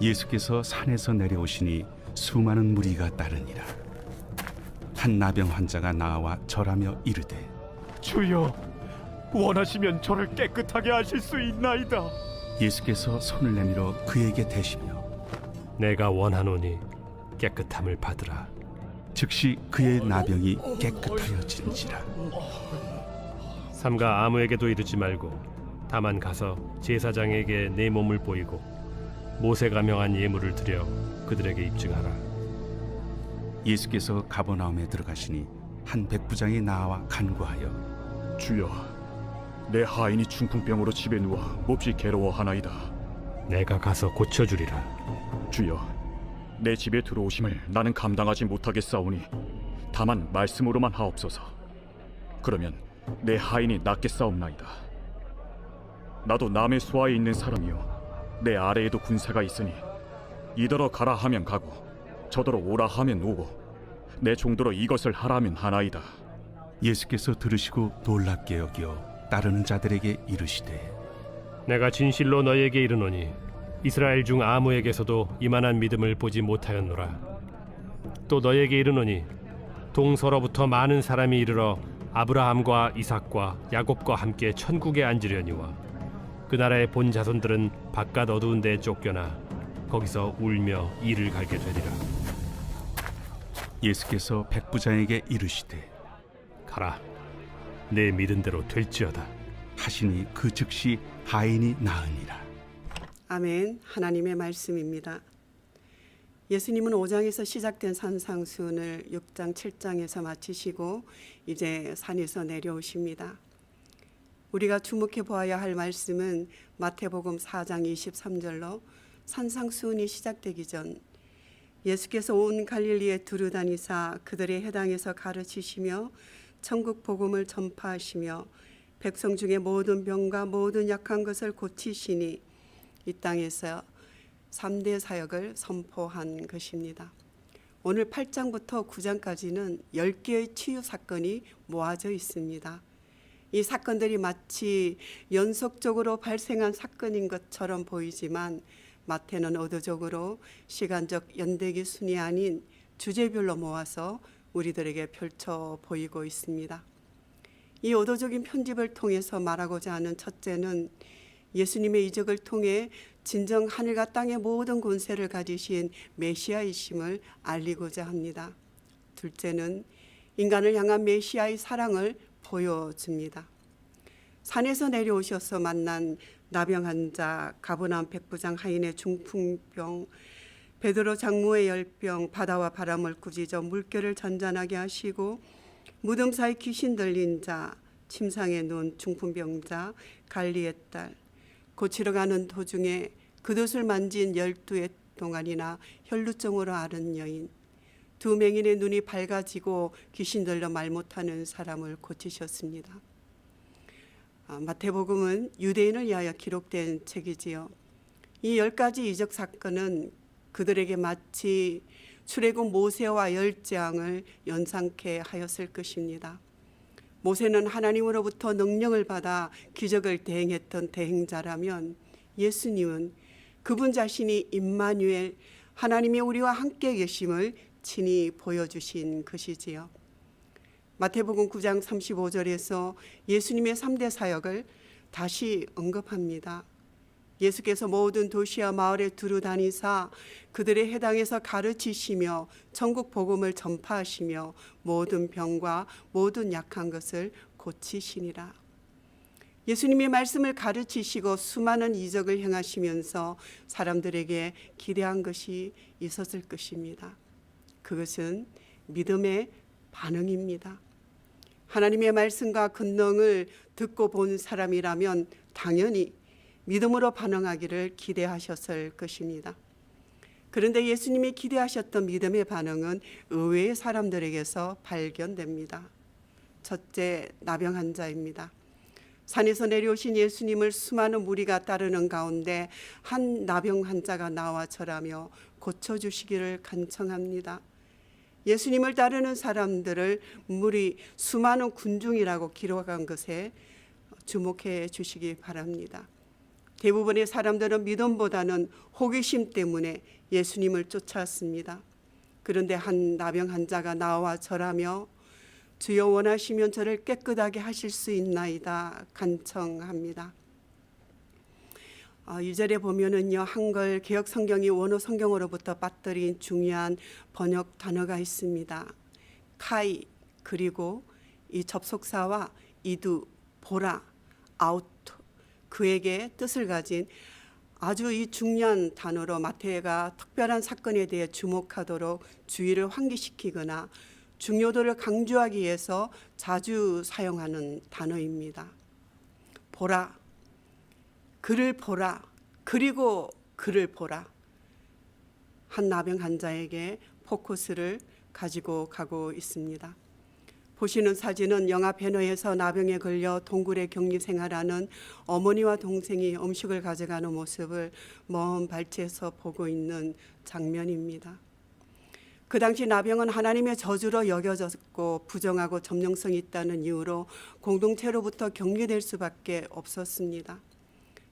예수께서 산에서 내려오시니 수많은 무리가 따르니라. 한 나병 환자가 나와 절하며 이르되, 주여, 원하시면 저를 깨끗하게 하실 수 있나이다. 예수께서 손을 내밀어 그에게 대시며 내가 원하노니 깨끗함을 받으라. 즉시 그의 나병이 깨끗하여진지라. 삼가 아무에게도 이르지 말고 다만 가서 제사장에게 내 몸을 보이고 모세가 명한 예물을 드려 그들에게 입증하라. 예수께서 가버나움에 들어가시니 한 백부장이 나와 간구하여, 주여, 내 하인이 중풍병으로 집에 누워 몹시 괴로워하나이다. 내가 가서 고쳐주리라. 주여, 내 집에 들어오심을 나는 감당하지 못하겠사오니 다만 말씀으로만 하옵소서. 그러면 내 하인이 낫겠사옵나이다. 나도 남의 수하에 있는 사람이요, 내 아래에도 군사가 있으니 이더러 가라 하면 가고 저더러 오라 하면 오고 내 종더러 이것을 하라 하면 하나이다. 예수께서 들으시고 놀랍게 여겨 따르는 자들에게 이르시되, 내가 진실로 너희에게 이르노니 이스라엘 중 아무에게서도 이만한 믿음을 보지 못하였노라. 또 너희에게 이르노니 동서로부터 많은 사람이 이르러 아브라함과 이삭과 야곱과 함께 천국에 앉으려니와 그 나라의 본 자손들은 바깥 어두운 데에 쫓겨나 거기서 울며 이를 갈게 되리라. 예수께서 백부장에게 이르시되, 가라, 내 믿은 대로 될지어다 하시니 그 즉시 하인이 나으니라. 아멘. 하나님의 말씀입니다. 예수님은 5장에서 시작된 산상수훈을 6장, 7장에서 마치시고 이제 산에서 내려오십니다. 우리가 주목해 보아야 할 말씀은 마태복음 4장 23절로 산상수훈이 시작되기 전 예수께서 온 갈릴리에 두루 다니사 그들의 해당에서 가르치시며 천국 복음을 전파하시며 백성 중에 모든 병과 모든 약한 것을 고치시니 이 땅에서 3대 사역을 선포한 것입니다. 오늘 8장부터 9장까지는 10개의 치유 사건이 모아져 있습니다. 이 사건들이 마치 연속적으로 발생한 사건인 것처럼 보이지만 마태는 의도적으로 시간적 연대기 순이 아닌 주제별로 모아서 우리들에게 펼쳐 보이고 있습니다. 이 의도적인 편집을 통해서 말하고자 하는 첫째는 예수님의 이적을 통해 진정 하늘과 땅의 모든 권세를 가지신 메시아이심을 알리고자 합니다. 둘째는 인간을 향한 메시아의 사랑을 보여줍니다. 산에서 내려오셔서 만난 나병 환자, 가버나움 백부장 하인의 중풍병, 베드로 장모의 열병, 바다와 바람을 꾸짖어 물결을 잔잔하게 하시고 무덤 사이 귀신 들린 자, 침상에 누운 중풍병자, 갈리의 딸, 고치러 가는 도중에 겉옷을 만진 12의 동안이나 혈루증으로 앓은 여인, 두 맹인의 눈이 밝아지고 귀신 들려 말 못하는 사람을 고치셨습니다. 마태복음은 유대인을 위하여 기록된 책이지요. 이 10가지 이적 사건은 그들에게 마치 출애굽 모세와 10재앙을 연상케 하였을 것입니다. 모세는 하나님으로부터 능력을 받아 기적을 대행했던 대행자라면 예수님은 그분 자신이 임마누엘, 하나님이 우리와 함께 계심을 친히 보여주신 것이지요. 마태복음 9장 35절에서 예수님의 3대 사역을 다시 언급합니다. 예수께서 모든 도시와 마을에 두루 다니사 그들의 해당에서 가르치시며 천국 복음을 전파하시며 모든 병과 모든 약한 것을 고치시니라. 예수님의 말씀을 가르치시고 수많은 이적을 행하시면서 사람들에게 기대한 것이 있었을 것입니다. 그것은 믿음의 반응입니다. 하나님의 말씀과 권능을 듣고 본 사람이라면 당연히 믿음으로 반응하기를 기대하셨을 것입니다. 그런데 예수님이 기대하셨던 믿음의 반응은 의외의 사람들에게서 발견됩니다. 첫째, 나병 환자입니다. 산에서 내려오신 예수님을 수많은 무리가 따르는 가운데 한 나병 환자가 나와 절하며 고쳐주시기를 간청합니다. 예수님을 따르는 사람들을 무리 수많은 군중이라고 기록한 것에 주목해 주시기 바랍니다. 대부분의 사람들은 믿음보다는 호기심 때문에 예수님을 쫓아왔습니다. 그런데 한 나병 환자가 나와 절하며 주여 원하시면 저를 깨끗하게 하실 수 있나이다 간청합니다. 2절에 보면은요, 한글 개역 성경이 원어 성경으로부터 빠뜨린 중요한 번역 단어가 있습니다. 카이, 그리고 이 접속사와 이두, 보라, 아우트, 그에게 뜻을 가진 아주 이 중요한 단어로 마태가 특별한 사건에 대해 주목하도록 주의를 환기시키거나 중요도를 강조하기 위해서 자주 사용하는 단어입니다. 보라, 그를 보라, 그리고 그를 보라. 한 나병 환자에게 포커스를 가지고 가고 있습니다. 보시는 사진은 영화 배너에서 나병에 걸려 동굴에 격리 생활하는 어머니와 동생이 음식을 가져가는 모습을 먼 발치에서 보고 있는 장면입니다. 그 당시 나병은 하나님의 저주로 여겨졌고 부정하고 점령성이 있다는 이유로 공동체로부터 격리될 수밖에 없었습니다.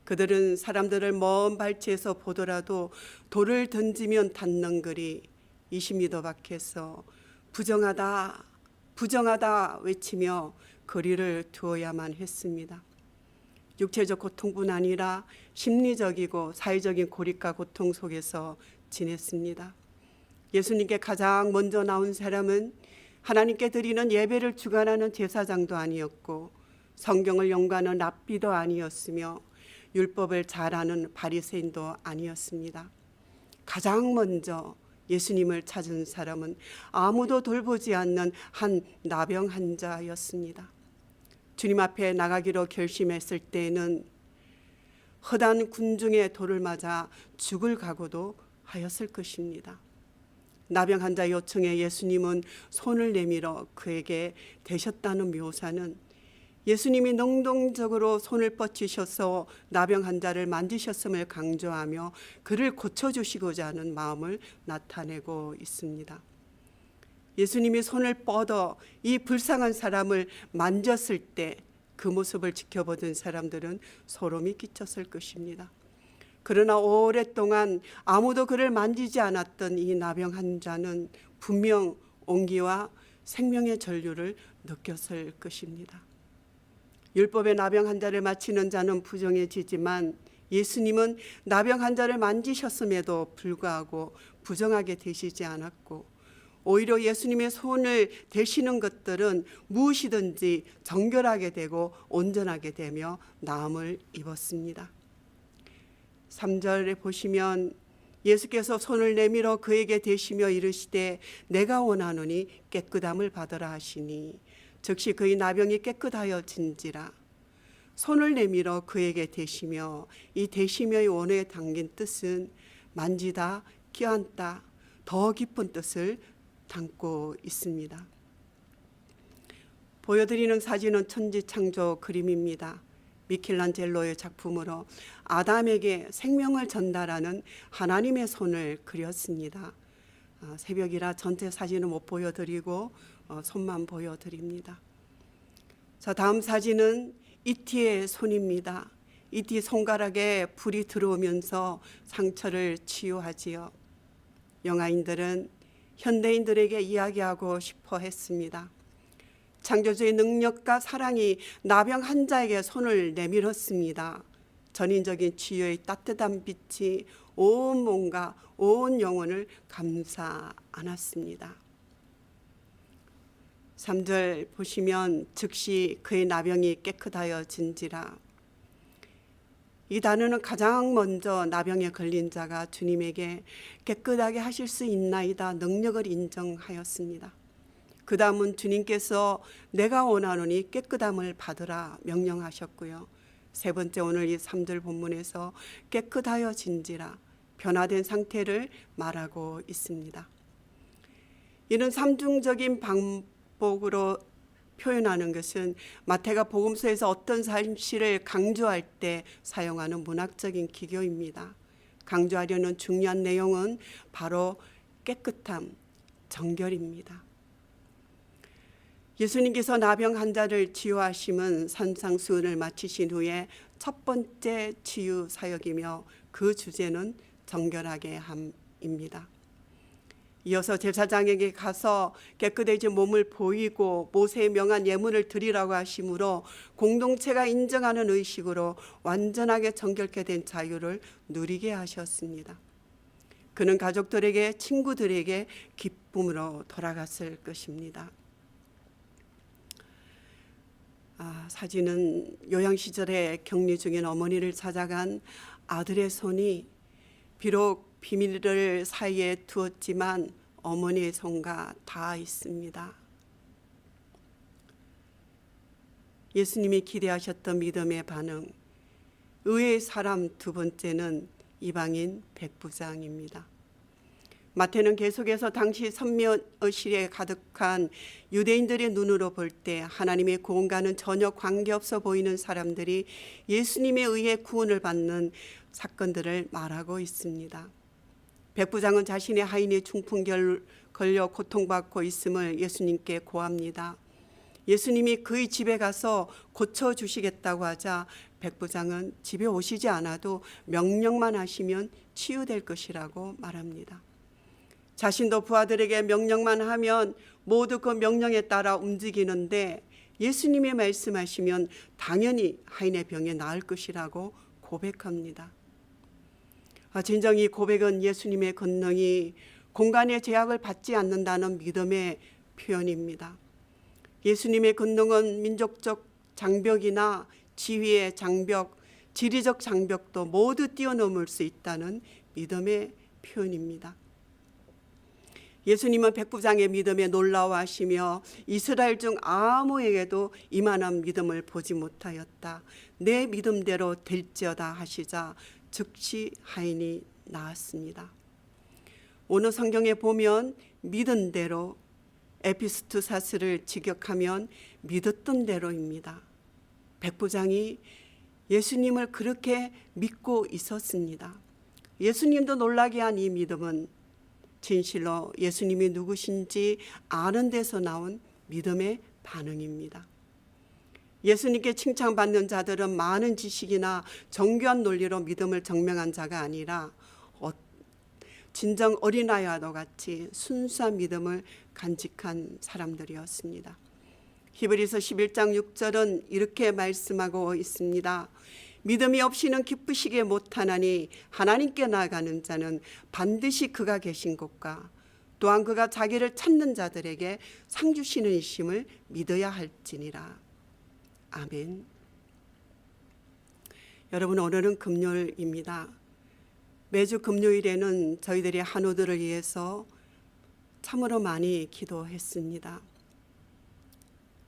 그들은 사람들을 먼 발치에서 보더라도 돌을 던지면 닿는 거리 20m 밖에서 부정하다, 부정하다 외치며 거리를 두어야만 했습니다. 육체적 고통뿐 아니라 심리적이고 사회적인 고립과 고통 속에서 지냈습니다. 예수님께 가장 먼저 나온 사람은 하나님께 드리는 예배를 주관하는 제사장도 아니었고 성경을 연구하는 랍비도 아니었으며 율법을 잘 아는 바리새인도 아니었습니다. 가장 먼저 예수님을 찾은 사람은 아무도 돌보지 않는 한 나병 환자였습니다. 주님 앞에 나가기로 결심했을 때에는 허다한 군중의 돌을 맞아 죽을 각오도 하였을 것입니다. 나병 환자 요청에 예수님은 손을 내밀어 그에게 대셨다는 묘사는 예수님이 능동적으로 손을 뻗치셔서 나병 환자를 만지셨음을 강조하며 그를 고쳐주시고자 하는 마음을 나타내고 있습니다. 예수님이 손을 뻗어 이 불쌍한 사람을 만졌을 때 그 모습을 지켜보던 사람들은 소름이 끼쳤을 것입니다. 그러나 오랫동안 아무도 그를 만지지 않았던 이 나병 환자는 분명 온기와 생명의 전류를 느꼈을 것입니다. 율법의 나병 환자를 마치는 자는 부정해지지만 예수님은 나병 환자를 만지셨음에도 불구하고 부정하게 되시지 않았고 오히려 예수님의 손을 대시는 것들은 무엇이든지 정결하게 되고 온전하게 되며 나음을 입었습니다. 3절에 보시면 예수께서 손을 내밀어 그에게 대시며 이르시되 내가 원하노니 깨끗함을 받으라 하시니 즉시 그의 나병이 깨끗하여진지라. 손을 내밀어 그에게 대시며 이 대시며의 원어에 담긴 뜻은 만지다, 껴안다, 더 깊은 뜻을 담고 있습니다. 보여드리는 사진은 천지창조 그림입니다. 미켈란젤로의 작품으로 아담에게 생명을 전달하는 하나님의 손을 그렸습니다. 새벽이라 전체 사진은 못 보여드리고 손만 보여드립니다. 자, 다음 사진은 이티의 손입니다. 이티 손가락에 불이 들어오면서 상처를 치유하지요. 영화인들은 현대인들에게 이야기하고 싶어 했습니다. 창조주의 능력과 사랑이 나병 환자에게 손을 내밀었습니다. 전인적인 치유의 따뜻한 빛이 온 몸과 온 영혼을 감싸 안았습니다. 3절 보시면 즉시 그의 나병이 깨끗하여진지라. 이 단어는 가장 먼저 나병에 걸린 자가 주님에게 깨끗하게 하실 수 있나이다 능력을 인정하였습니다. 그 다음은 주님께서 내가 원하노니 깨끗함을 받으라 명령하셨고요. 세 번째 오늘 이 3절 본문에서 깨끗하여진지라 변화된 상태를 말하고 있습니다. 이는 삼중적인 방법으로 표현하는 것은 마태가 복음서에서 어떤 사실을 강조할 때 사용하는 문학적인 기교입니다. 강조하려는 중요한 내용은 바로 깨끗함, 정결입니다. 예수님께서 나병 환자를 치유하심은 산상수훈을 마치신 후에 첫 번째 치유 사역이며 그 주제는 정결하게 함입니다. 이어서 제사장에게 가서 깨끗해진 몸을 보이고 모세의 명한 예물을 드리라고 하심으로 공동체가 인정하는 의식으로 완전하게 정결케 된 자유를 누리게 하셨습니다. 그는 가족들에게, 친구들에게 기쁨으로 돌아갔을 것입니다. 사진은 요양시절에 격리 중인 어머니를 찾아간 아들의 손이 비록 비밀을 사이에 두었지만 어머니의 손과 닿아 있습니다. 예수님이 기대하셨던 믿음의 반응, 의의 사람 두 번째는 이방인 백부장입니다. 마태는 계속해서 당시 선묘의실에 가득한 유대인들의 눈으로 볼 때 하나님의 구원과는 전혀 관계없어 보이는 사람들이 예수님에 의해 구원을 받는 사건들을 말하고 있습니다. 백부장은 자신의 하인이 중풍 걸려 고통받고 있음을 예수님께 고합니다. 예수님이 그의 집에 가서 고쳐주시겠다고 하자 백부장은 집에 오시지 않아도 명령만 하시면 치유될 것이라고 말합니다. 자신도 부하들에게 명령만 하면 모두 그 명령에 따라 움직이는데 예수님이 말씀하시면 당연히 하인의 병에 나을 것이라고 고백합니다. 진정 이 고백은 예수님의 권능이 공간의 제약을 받지 않는다는 믿음의 표현입니다. 예수님의 권능은 민족적 장벽이나 지위의 장벽, 지리적 장벽도 모두 뛰어넘을 수 있다는 믿음의 표현입니다. 예수님은 백부장의 믿음에 놀라워하시며 이스라엘 중 아무에게도 이만한 믿음을 보지 못하였다. 내 믿음대로 될지어다 하시자 즉시 하인이 나았습니다. 오늘 성경에 보면 믿은 대로 에피스투사스를 직역하면 믿었던 대로입니다. 백부장이 예수님을 그렇게 믿고 있었습니다. 예수님도 놀라게 한 이 믿음은 진실로 예수님이 누구신지 아는 데서 나온 믿음의 반응입니다. 예수님께 칭찬받는 자들은 많은 지식이나 정교한 논리로 믿음을 증명한 자가 아니라 진정 어린아이와도 같이 순수한 믿음을 간직한 사람들이었습니다. 히브리서 11장 6절은 이렇게 말씀하고 있습니다. 믿음이 없이는 기쁘시게 못하나니 하나님께 나아가는 자는 반드시 그가 계신 곳과 또한 그가 자기를 찾는 자들에게 상 주시는 이심을 믿어야 할지니라. 아멘. 여러분, 오늘은 금요일입니다. 매주 금요일에는 저희들이 한우들을 위해서 참으로 많이 기도했습니다.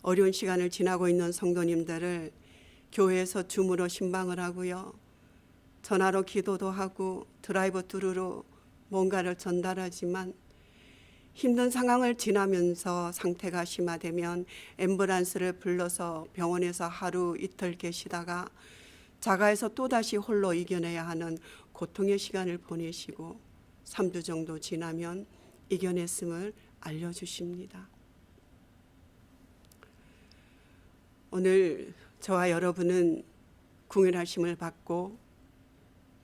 어려운 시간을 지나고 있는 성도님들을 교회에서 줌으로 신방을 하고요. 전화로 기도도 하고 드라이브 트루로 뭔가를 전달하지만 힘든 상황을 지나면서 상태가 심화되면 앰뷸런스를 불러서 병원에서 하루 이틀 계시다가 자가에서 또다시 홀로 이겨내야 하는 고통의 시간을 보내시고 3주 정도 지나면 이겨냈음을 알려주십니다. 오늘 저와 여러분은 궁일하심을 받고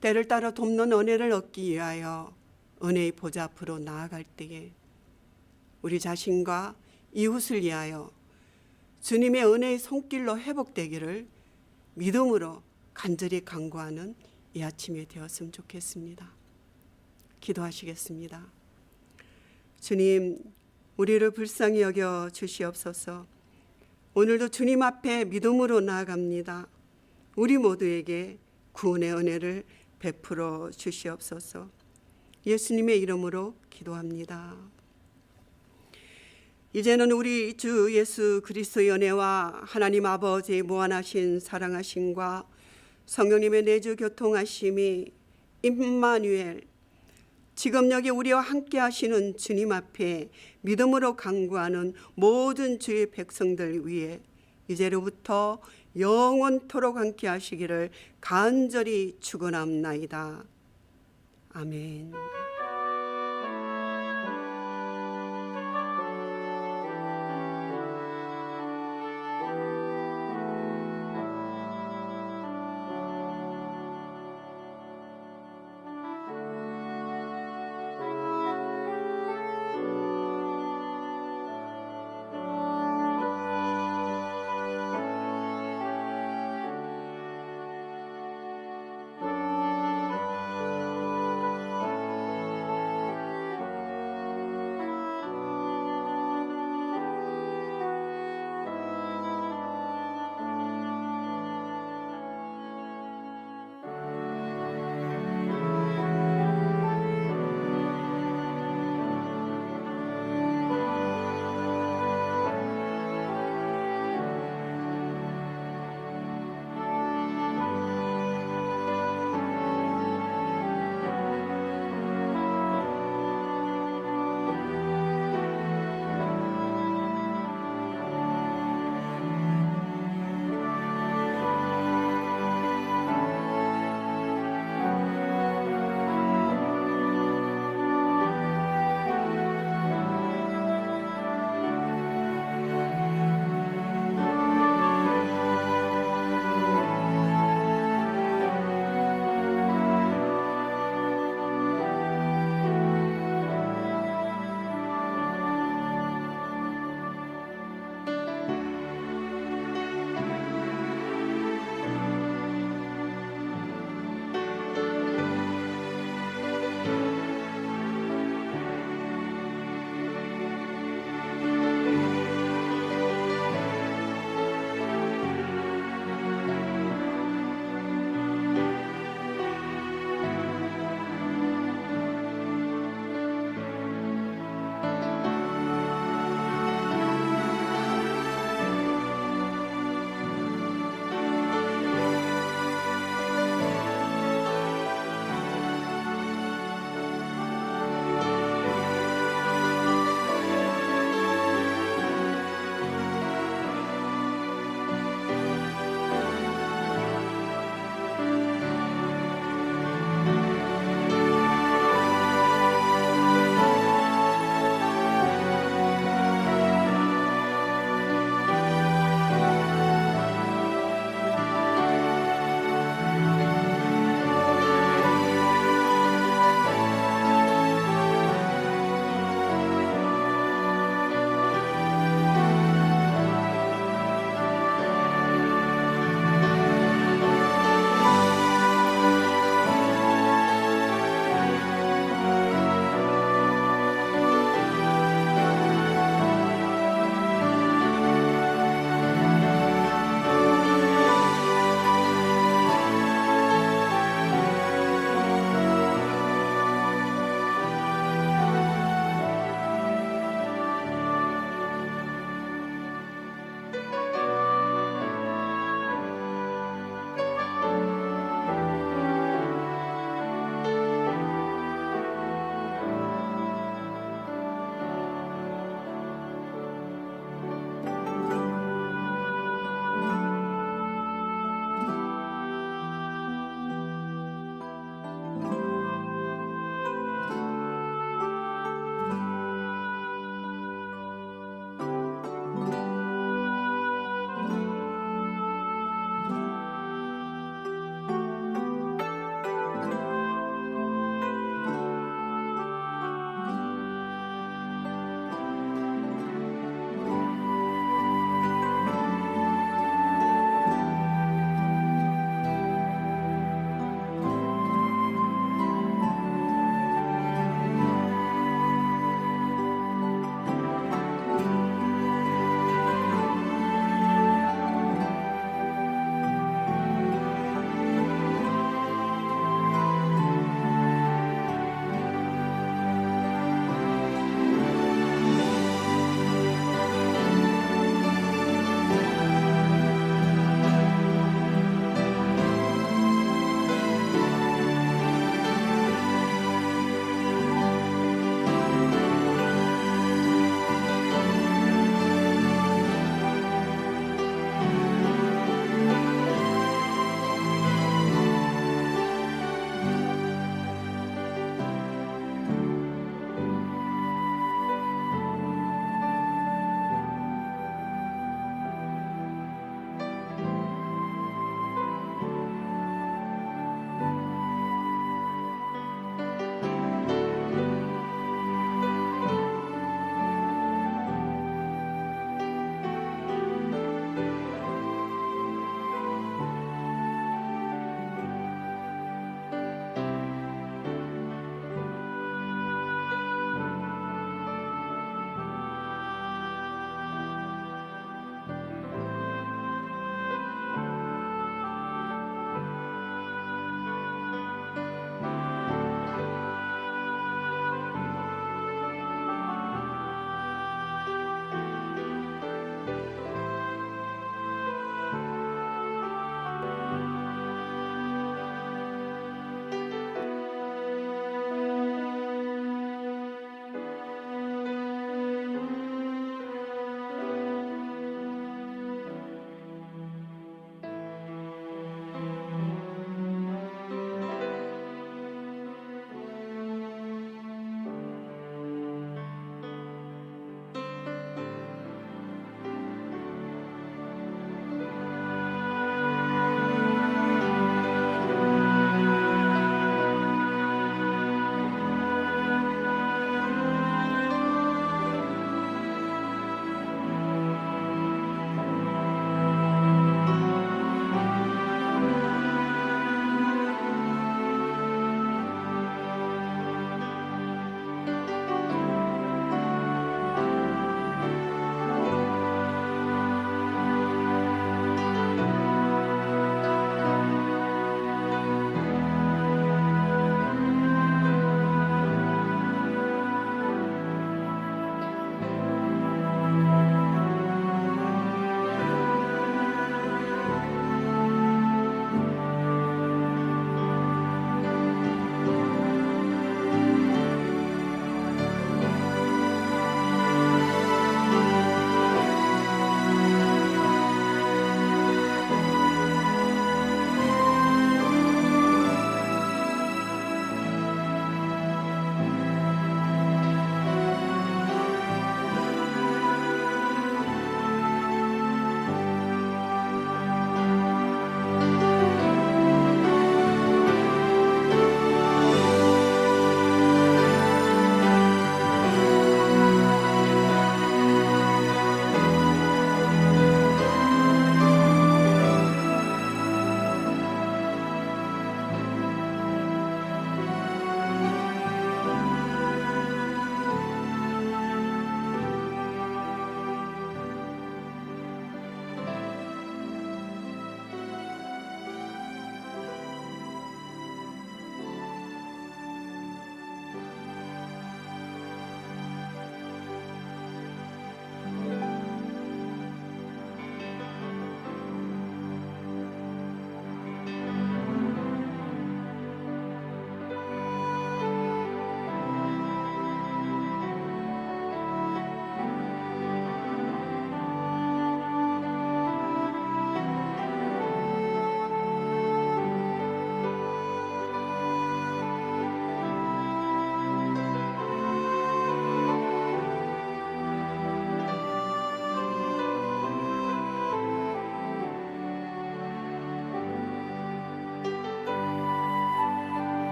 때를 따라 돕는 은혜를 얻기 위하여 은혜의 보좌 앞으로 나아갈 때에 우리 자신과 이웃을 위하여 주님의 은혜의 손길로 회복되기를 믿음으로 간절히 간구하는 이 아침이 되었으면 좋겠습니다. 기도하시겠습니다. 주님, 우리를 불쌍히 여겨 주시옵소서. 오늘도 주님 앞에 믿음으로 나아갑니다. 우리 모두에게 구원의 은혜를 베풀어 주시옵소서. 예수님의 이름으로 기도합니다. 이제는 우리 주 예수 그리스도의 은혜와 하나님 아버지의 무한하신 사랑하심과 성령님의 내주 교통하심이 임마누엘, 지금 여기 우리와 함께 하시는 주님 앞에 믿음으로 간구하는 모든 주의 백성들 위해 이제로부터 영원토록 함께 하시기를 간절히 축원합나이다. 아멘.